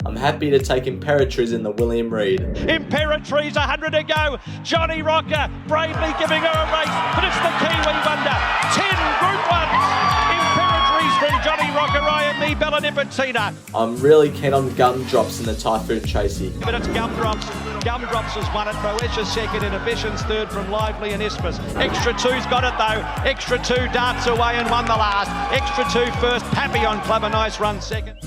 I'm happy to take Imperatriz in the William Reid. Imperatriz, 100 to go. Johnny Rocker bravely giving her a race, but it's the Kiwi Wonder. 10 Group 1s. Imperatriz from Johnny Rocker, IME Bella Nipotina. I'm really keen on Gumdrops in the Typhoon Tracy. But it's Gumdrops. Gumdrops has won it. Boetia second, Inhibitions third from Lively and Ispas. Extra two's got it though. Extra two darts away and won the last. Extra two first. Papillon Club, a nice run second.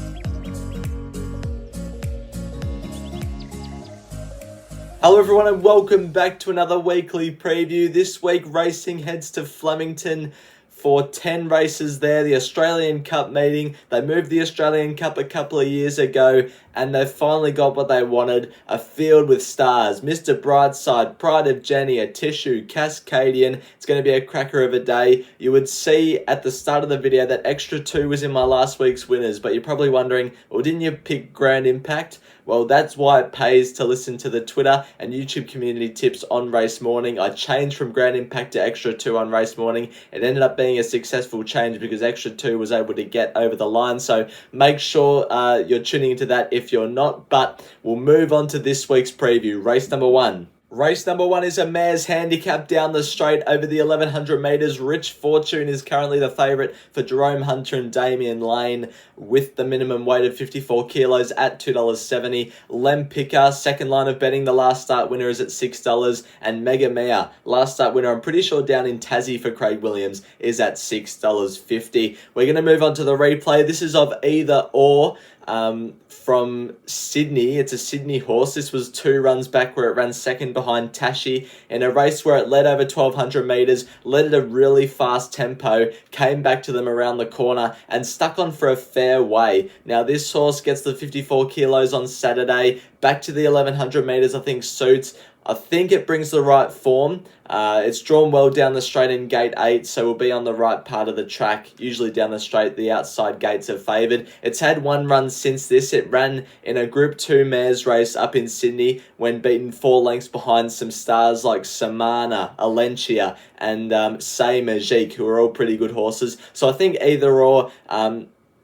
Hello everyone and welcome back to another weekly preview. This week racing heads to Flemington for 10 races there, the Australian Cup meeting. They moved the Australian Cup a couple of years ago and they've finally got what they wanted, a field with stars. Mr. Brightside, Pride of Jenny, a Tissue, Cascadian. It's going to be a cracker of a day. You would see at the start of the video that Extra 2 was in my last week's winners, but you're probably wondering, well, didn't you pick Grand Impact? Well, that's why it pays to listen to the Twitter and YouTube community tips on race morning. I changed from Grand Impact to Extra 2 on race morning. It ended up being a successful change because Extra 2 was able to get over the line. So make sure you're tuning into that if you're not. But we'll move on to this week's preview. Race number 1. Race number 1 is a mare's handicap down the straight over the 1100 metres. Rich Fortune is currently the favourite for Jerome Hunter and Damien Lane with the minimum weight of 54 kilos at $2.70. Lem Picker, second line of betting. The last start winner is at $6. And Mega Mia, last start winner, I'm pretty sure down in Tassie for Craig Williams, is at $6.50. We're going to move on to the replay. This is of Either Or. From Sydney. It's a Sydney horse. This was 2 runs back where it ran second behind Tashi in a race where it led over 1200 metres, led at a really fast tempo, came back to them around the corner and stuck on for a fair way. Now this horse gets the 54 kilos on Saturday, back to the 1100 metres I think suits. I think it brings the right form. It's drawn well down the straight in gate 8, so we'll be on the right part of the track. Usually down the straight, the outside gates are favoured. It's had 1 run since this. It ran in a Group 2 mares race up in Sydney when beaten 4 lengths behind some stars like Samana, Alencia and Say Magique, who are all pretty good horses. So I think Either Or,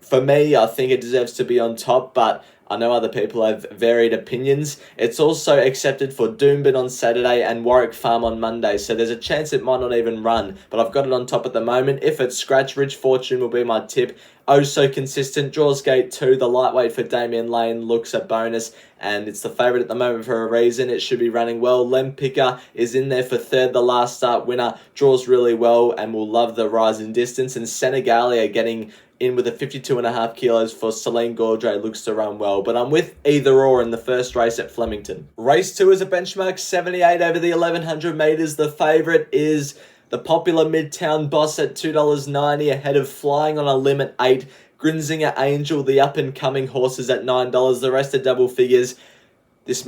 for me, I think it deserves to be on top, but I know other people have varied opinions. It's also accepted for Doomben on Saturday and Warwick Farm on Monday, so there's a chance it might not even run, but I've got it on top at the moment. If it's scratch, Rich Fortune will be my tip. Oh, so consistent. Draws gate 2, the lightweight for Damien Lane looks a bonus, and it's the favourite at the moment for a reason. It should be running well. Lem Picker is in there for 3rd, the last start winner. Draws really well and will love the rise in distance, and Senegalia getting in with a 52.5 kilos for Celine Gaudray looks to run well. But I'm with Either Or in the first race at Flemington. Race 2 is a benchmark 78 over the 1100 metres. The favourite is the popular Midtown Boss at $2.90 ahead of Flying on a Limb at 8. Grinzinger Angel, the up-and-coming horses at $9. The rest are double figures. This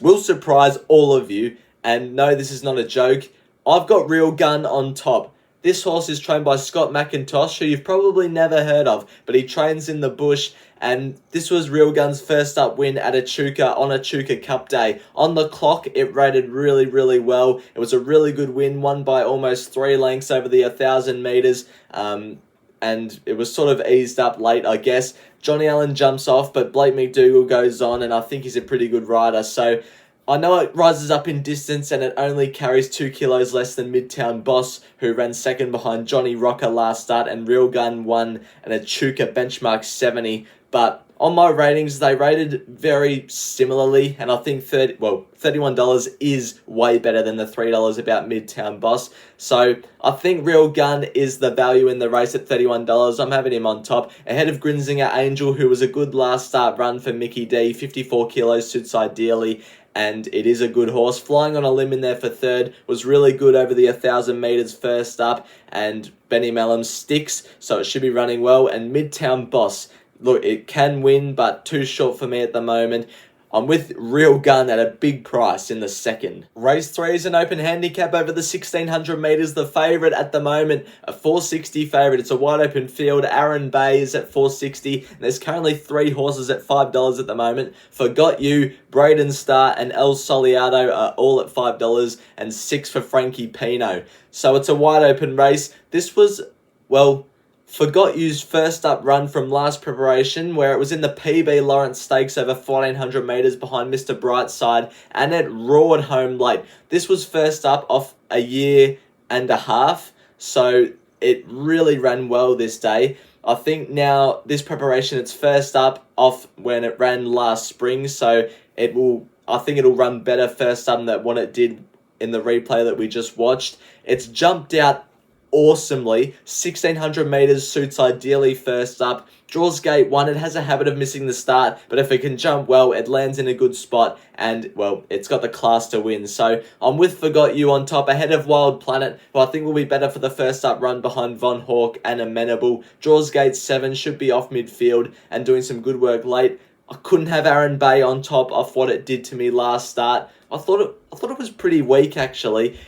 will surprise all of you. And no, this is not a joke. I've got Real Gun on top. This horse is trained by Scott McIntosh, who you've probably never heard of, but he trains in the bush, and this was Real Gun's first up win at Echuca on Echuca Cup Day. On the clock, it rated really, really well. It was a really good win, won by almost 3 lengths over the 1,000 metres, and it was sort of eased up late, I guess. Johnny Allen jumps off, but Blake McDougall goes on, and I think he's a pretty good rider, so I know it rises up in distance and it only carries 2 kilos less than Midtown Boss, who ran second behind Johnny Rocker last start, and Real Gun won an Echuca benchmark 70. But on my ratings, they rated very similarly, and I think $31 is way better than the $3 about Midtown Boss. So I think Real Gun is the value in the race at $31. I'm having him on top, ahead of Grinzinger Angel, who was a good last start run for Mickey D. 54 kilos suits ideally, and it is a good horse. Flying on a Limb in there for 3rd, was really good over the 1,000 metres first up, and Benny Mellum sticks, so it should be running well. And Midtown Boss, look, it can win, but too short for me at the moment. I'm with Real Gun at a big price in the 2nd. Race 3 is an open handicap over the 1,600 metres. The favourite at the moment, a 460 favourite. It's a wide open field. Aaron Bay is at 460. And there's currently 3 horses at $5 at the moment. Forgot You, Braden Star and El Soleado are all at $5 and 6 for Frankie Pino. So it's a wide open race. This was, well, Forgot You's first up run from last preparation, where it was in the PB Lawrence Stakes over 1400 metres behind Mr. Brightside, and it roared home late. This was first up off a year and a half, so it really ran well this day. I think now this preparation, it's first up off when it ran last spring, so I think it'll run better first up than what it did in the replay that we just watched. It's jumped out awesomely. 1600 metres suits ideally first up. Draws gate 1. It has a habit of missing the start, but if it can jump well, it lands in a good spot, and, well, it's got the class to win. So I'm with Forgot You on top, ahead of Wild Planet, who I think will be better for the first up run behind Von Hawk and Amenable. Draws gate 7, should be off midfield and doing some good work late. I couldn't have Aaron Bay on top off what it did to me last start. I thought it was pretty weak, actually.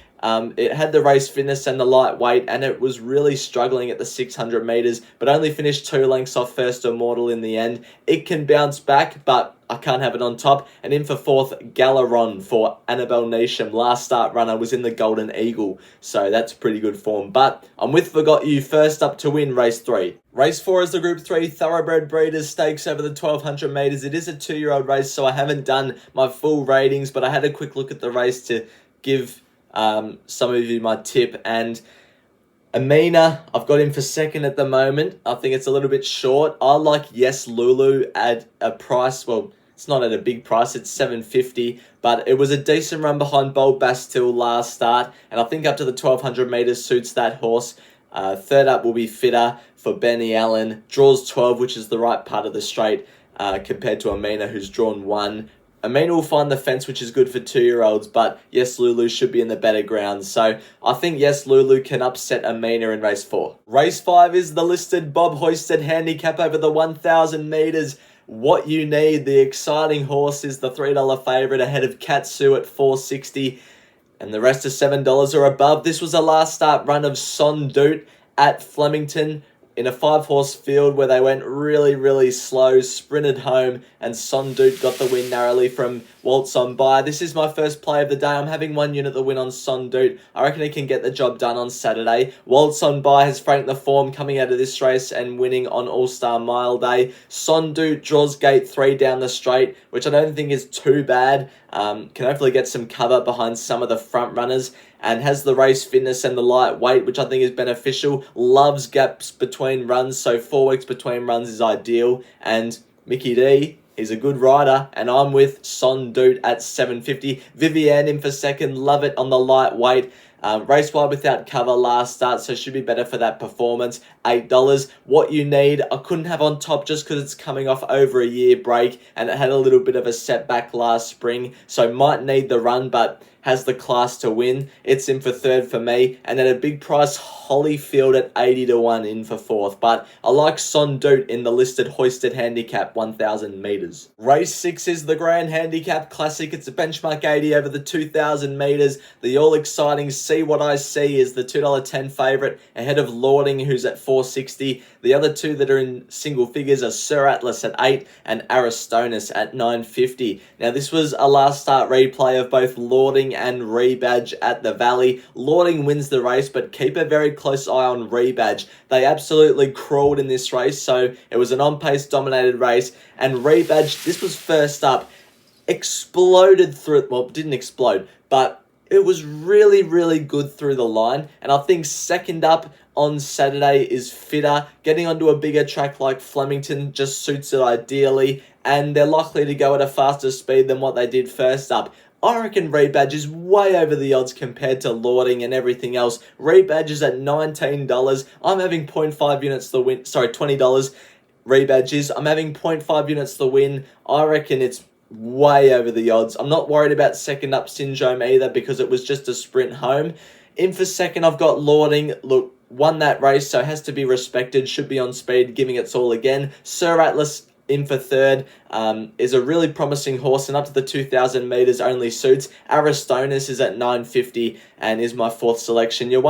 It had the race fitness and the lightweight, and it was really struggling at the 600 metres, but only finished 2 lengths off First Immortal in the end. It can bounce back, but I can't have it on top. And in for 4th, Galaron for Annabelle Neesham. Last start runner was in the Golden Eagle, so that's pretty good form. But I'm with Forgot You first up to win race 3. Race 4 is the Group 3 Thoroughbred Breeders' Stakes over the 1200 metres. It is a 2-year-old race, so I haven't done my full ratings, but I had a quick look at the race to give some of you my tip. And Amina, I've got him for 2nd at the moment. I think it's a little bit short. I like Yes Lulu at a price, well, it's not at a big price, it's $7.50, but it was a decent run behind Bold Bastille last start, and I think up to the 1200 metres suits that horse. Third up will be Fitter for Benny Allen. Draws 12, which is the right part of the straight, compared to Amina, who's drawn 1. Amina will find the fence, which is good for 2-year-olds, but Yes Lulu should be in the better ground. So I think Yes Lulu can upset Amina in race 4. Race 5 is the listed Bob Hoisted Handicap over the 1,000 metres. What You Need, the exciting horse, is the $3 favourite ahead of Katsu at $4.60. And the rest are $7 or above. This was a last start run of Son Doot at Flemington in a 5-horse field where they went really, really slow, sprinted home, and Son Doot got the win narrowly from Waltz On By. This is my first play of the day. I'm having 1 unit the win on Son Doot. I reckon he can get the job done on Saturday. Waltz On By has franked the form coming out of this race and winning on All-Star Mile Day. Son Doot draws gate 3 down the straight, which I don't think is too bad. Can hopefully get some cover behind some of the front runners, and has the race fitness and the lightweight, which I think is beneficial. Loves gaps between runs, so 4 weeks between runs is ideal. And Mickey D, he's a good rider, and I'm with Son Doot at $7.50. Vivienne in for 2nd, love it on the lightweight. Race wide without cover last start, so should be better for that performance. $8. What You Need, I couldn't have on top just because it's coming off over a year break, and it had a little bit of a setback last spring, so might need the run, but has the class to win. It's in for 3rd for me, and at a big price, Holyfield at 80 to 1 in for 4th. But I like Son Doot in the listed Hoisted Handicap 1,000 metres. Race 6 is the Grand Handicap Classic. It's a benchmark 80 over the 2,000 metres. The all-exciting See What I See is the $2.10 favourite ahead of Lording, who's at $4.60. The other two that are in single figures are Sir Atlas at 8 and Aristonus at $9.50. Now, this was a last start replay of both Lording and Rebadge at the Valley. Lording wins the race, but keep a very close eye on Rebadge. They absolutely crawled in this race, so it was an on-pace dominated race, and Rebadge, this was first up, exploded through, well, didn't explode, but it was really, really good through the line, and I think second up on Saturday is Fitter. Getting onto a bigger track like Flemington just suits it ideally, and they're likely to go at a faster speed than what they did first up. I reckon Rebadge is way over the odds compared to Lording and everything else. Rebadge is at $19. I'm having 0.5 units to win. Sorry, $20. Rebadge is. I'm having 0.5 units to win. I reckon it's way over the odds. I'm not worried about second up Syndrome either because it was just a sprint home. In for second, I've got Lording. Look, won that race, so has to be respected. Should be on speed, giving its all again. Sir Atlas in for third, is a really promising horse, and up to the 2,000 metres only suits. Aristonus is at $9.50 and is my fourth selection. You're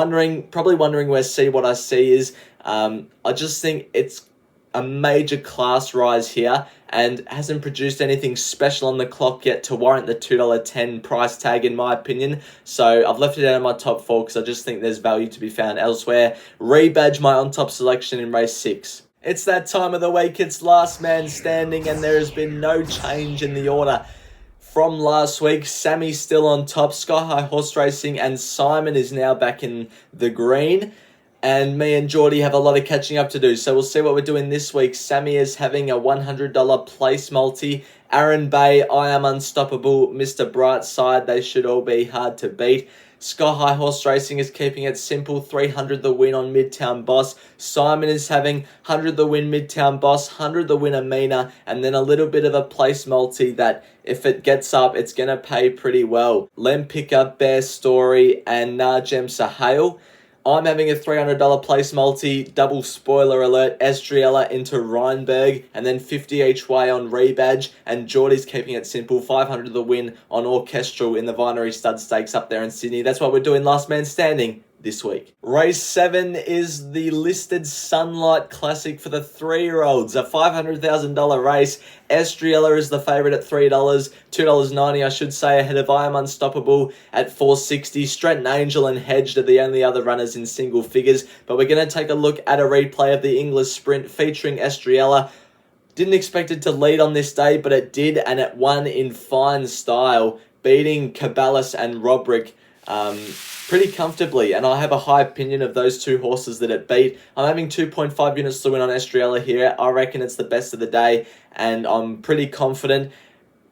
probably wondering where See What I See is. I just think it's a major class rise here and hasn't produced anything special on the clock yet to warrant the $2.10 price tag, in my opinion. So I've left it out of my top 4 because I just think there's value to be found elsewhere. Rebadge my on-top selection in race 6. It's that time of the week, it's last man standing, and there has been no change in the order from last week. Sammy's still on top, Sky High Horse Racing, and Simon is now back in the green. And me and Geordie have a lot of catching up to do. So we'll see what we're doing this week. Sammy is having a $100 place multi. Aaron Bay, I Am Unstoppable, Mr. Brightside, they should all be hard to beat. Sky High Horse Racing is keeping it simple, 300 the win on Midtown Boss. Simon is having 100 the win Midtown Boss, 100 the win Amina, and then a little bit of a place multi that if it gets up, it's going to pay pretty well. Lem Pickup, Bear Story, and Najem Sahale. I'm having a $300 place multi, double spoiler alert, Estriella into Rheinberg, and then 50 each way on Rebadge, and Geordie's keeping it simple, 500 the win on Orchestral in the Vinery Stud Stakes up there in Sydney. That's what we're doing last man standing this week. Race 7 is the listed Sunlight Classic for the 3-year-olds, a $500,000 race. Estriella is the favourite at $3, $2.90 I should say, ahead of I Am Unstoppable at $4.60. Stratton Angel and Hedged are the only other runners in single figures, but we're going to take a look at a replay of the English Sprint featuring Estriella. Didn't expect it to lead on this day, but it did, and it won in fine style, beating Caballas and Robrick pretty comfortably, and I have a high opinion of those two horses that it beat. I'm having 2.5 units to win on Estriella here. I reckon it's the best of the day, and I'm pretty confident.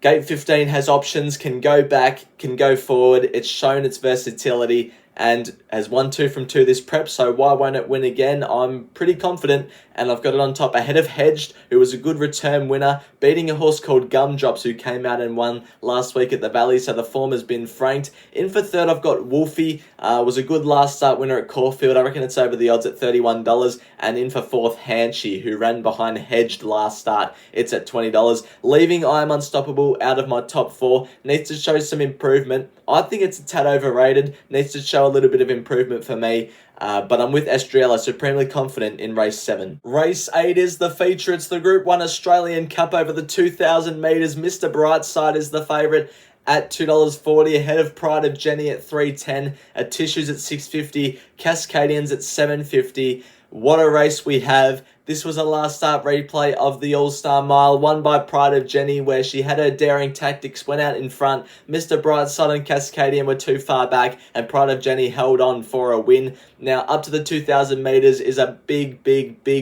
Gate 15 has options, can go back, can go forward. It's shown its versatility and has won 2 from 2 this prep, so why won't it win again? I'm pretty confident, and I've got it on top ahead of Hedged, who was a good return winner, beating a horse called Gumdrops, who came out and won last week at the Valley, so the form has been franked. In for third, I've got Wolfie, was a good last start winner at Caulfield. I reckon it's over the odds at $31, and in for fourth, Hanchy, who ran behind Hedged last start. It's at $20. Leaving I Am Unstoppable out of my top 4, needs to show some improvement. I think it's a tad overrated, needs to show a little bit of improvement for me, but I'm with Estriella, supremely confident in race 7. Race 8 is the feature. It's the Group 1 Australian Cup over the 2,000 metres. Mr. Brightside is the favourite at $2.40, ahead of Pride of Jenny at $3.10, at Tissues at $6.50, Cascadians at $7.50. What a race we have. This was a last start replay of the All-Star Mile, won by Pride of Jenny, where she had her daring tactics, went out in front. Mr. Brightside and Cascadian were too far back, and Pride of Jenny held on for a win. Now, up to the 2,000 metres is a big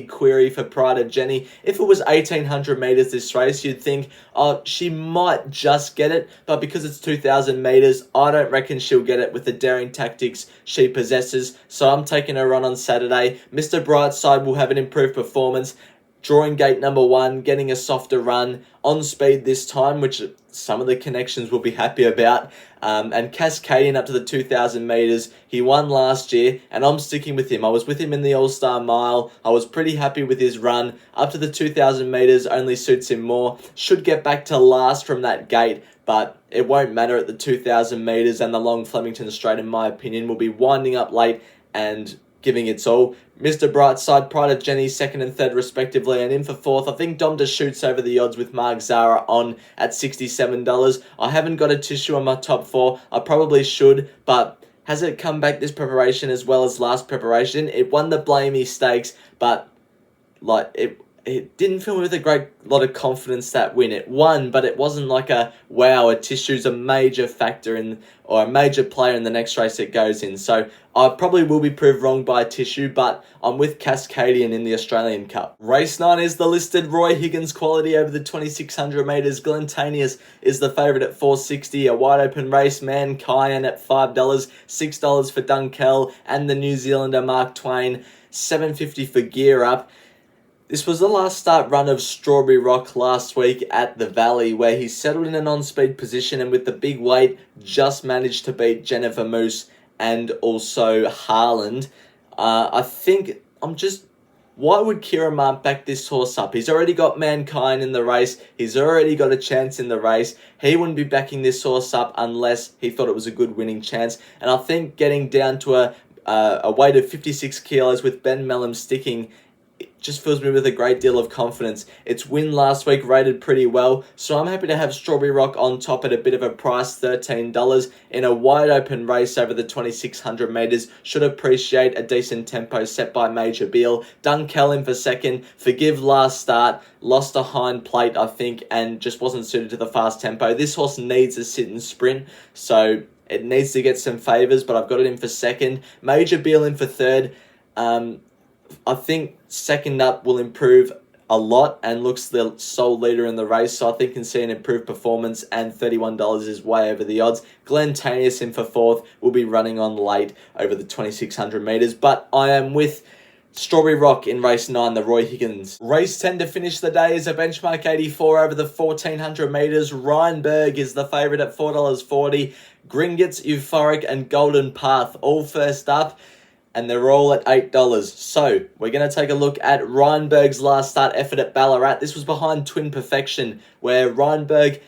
query for Pride of Jenny. If it was 1,800 metres this race, you'd think, oh, she might just get it, but because it's 2,000 metres, I don't reckon she'll get it with the daring tactics she possesses, so I'm taking her on Saturday. Mr. Brightside will have an improved performance, drawing gate number 1, getting a softer run, on speed this time, which some of the connections will be happy about, and Cascadian up to the 2,000 metres. He won last year, and I'm sticking with him. I was with him in the All-Star Mile. I was pretty happy with his run. Up to the 2,000 metres only suits him more. Should get back to last from that gate, but it won't matter at the 2,000 metres, and the long Flemington straight, in my opinion, will be winding up late and giving its all. Mr. Brightside, Pride of Jenny, 2nd and 3rd respectively, and in for 4th, I think Domda shoots over the odds with Mark Zara on at $67. I haven't got a Tissue on my top 4. I probably should, but has it come back this preparation as well as last preparation? It won the Blamey Stakes, but it didn't fill me with a great lot of confidence, that win. It won, but it wasn't like a wow, a Tissue's a major factor in, or a major player in the next race it goes in. So I probably will be proved wrong by Tissue, but I'm with Cascadian in the Australian Cup. Race 9 is the listed Roy Higgins Quality over the 2,600 metres. Glentanius is the favourite at $4.60. A wide open race, Mankind at $5, $6 for Dunkel, and the New Zealander Mark Twain, $7.50 for Gear Up. This was the last start run of Strawberry Rock last week at the Valley, where he settled in an on-speed position and with the big weight just managed to beat Jennifer Moose and also Harland. I think why would Kieran back this horse up? He's already got Mankind in the race. He's already got a chance in the race. He wouldn't be backing this horse up unless he thought it was a good winning chance. And I think getting down to a weight of 56 kilos with Ben Mellum sticking just fills me with a great deal of confidence. Its win last week rated pretty well, so I'm happy to have Strawberry Rock on top at a bit of a price, $13, in a wide open race over the 2600 metres. Should appreciate a decent tempo set by Major Beal. Dunkel in for second. Forgive last start, lost a hind plate I think, and just wasn't suited to the fast tempo. This horse needs a sit and sprint, so it needs to get some favours, but I've got it in for second. Major Beal in for third. I think second up will improve a lot and looks the sole leader in the race, so I think can see an improved performance, and $31 is way over the odds. Glenn Tanius in for fourth will be running on late over the 2600 metres, but I am with Strawberry Rock in race 9, the Roy Higgins. Race 10 to finish the day is a benchmark 84 over the 1400 metres. Rheinberg is the favourite at $4.40. Gringotts, Euphoric and Golden Path all first up, and they're all at $8. So we're going to take a look at Rheinberg's last start effort at Ballarat. This was behind Twin Perfection, where Rheinberg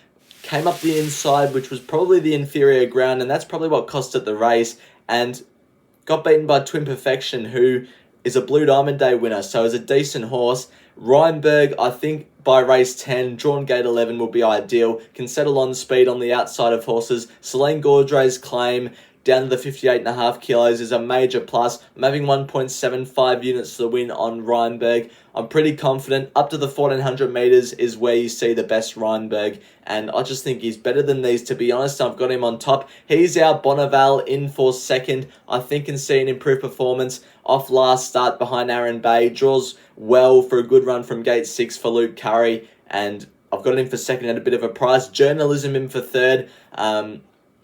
came up the inside, which was probably the inferior ground, and that's probably what cost it the race, and got beaten by Twin Perfection, who is a Blue Diamond Day winner, so is a decent horse. Rheinberg, I think by race 10, drawn gate 11 will be ideal. Can settle on speed on the outside of horses. Celine Gaudre's claim down to the 58.5 kilos is a major plus. I'm having 1.75 units to the win on Rheinberg. I'm pretty confident. Up to the 1400 metres is where you see the best Rheinberg, and I just think he's better than these, to be honest. I've got him on top. He's our Bonneval in for second. I think can see an improved performance off last start behind Aaron Bay. Draws well for a good run from gate 6 for Luke Curry, and I've got him for second at a bit of a price. Journalism in for third.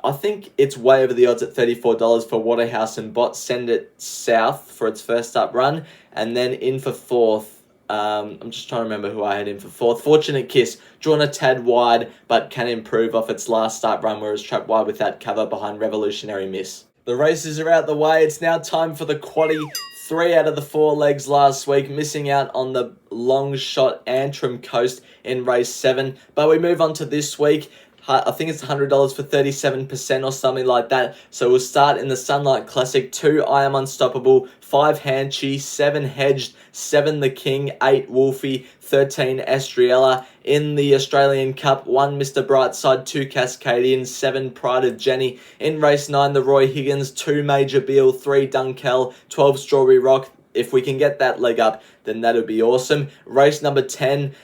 I think it's way over the odds at $34 for Waterhouse and Bot. Send It South for its first up run. And then in for fourth, I'm just trying to remember who I had in for fourth. Fortunate Kiss, drawn a tad wide, but can improve off its last start run where it was trapped wide with that cover behind Revolutionary Miss. The races are out the way. It's now time for the quaddie. 3 out of the 4 legs last week, missing out on the long shot Antrim Coast in race 7. But we move on to this week. I think it's $100 for 37% or something like that. So we'll start in the Sunlight Classic. 2, I Am Unstoppable. 5, Hanchi. 7, Hedged. 7, The King. 8, Wolfie. 13, Estriella. In the Australian Cup, 1, Mr. Brightside. 2, Cascadian. 7, Pride of Jenny. In race 9, the Roy Higgins. 2, Major Beal. 3, Dunkel. 12, Strawberry Rock. If we can get that leg up, then that would be awesome. Race number 10.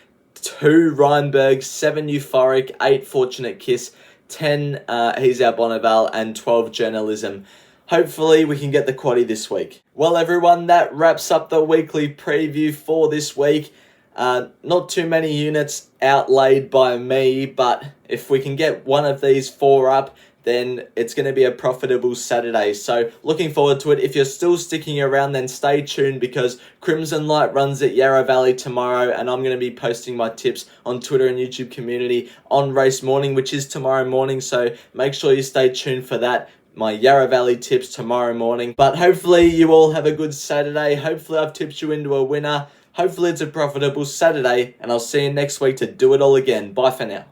2, Rheinberg, 7, Euphoric, 8, Fortunate Kiss, 10, He's Our Bonneval, and 12, Journalism. Hopefully we can get the quaddie this week. Well everyone, that wraps up the weekly preview for this week. Not too many units outlaid by me, but if we can get one of these 4 up, then it's going to be a profitable Saturday. So looking forward to it. If you're still sticking around, then stay tuned, because Crimson Light runs at Yarra Valley tomorrow, and I'm going to be posting my tips on Twitter and YouTube community on race morning, which is tomorrow morning. So make sure you stay tuned for that. My Yarra Valley tips tomorrow morning. But hopefully you all have a good Saturday. Hopefully I've tipped you into a winner. Hopefully it's a profitable Saturday, and I'll see you next week to do it all again. Bye for now.